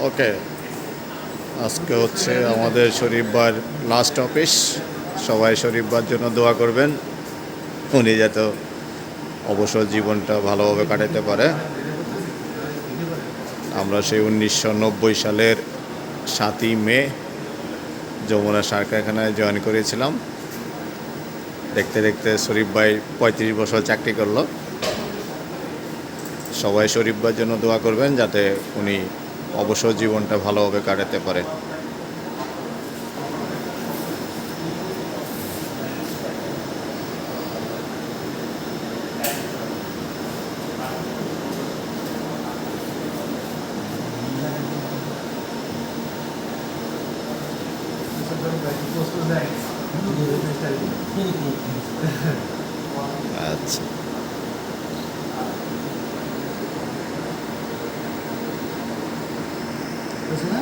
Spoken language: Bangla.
ওকে, আজকে হচ্ছে আমাদের শরীফ ভাইয়ের লাস্ট অফিস। সবাই শরীফ ভাইয়ের জন্য দোয়া করবেন, উনি যাতে অবসর জীবনটা ভালোভাবে কাটাতে পারে। আমরা সেই 1990 সালের 7ই মে যমুনা সার কারখানায় জয়েন করেছিলাম। দেখতে দেখতে শরীফ ভাই 35 বছর চাকরি করলো। সবাই শরীফ ভাইয়ের জন্য দোয়া করবেন যাতে উনি অবসর জীবনটা ভালোভাবে কাটাতে পারে। আচ্ছা, বুঝলে না?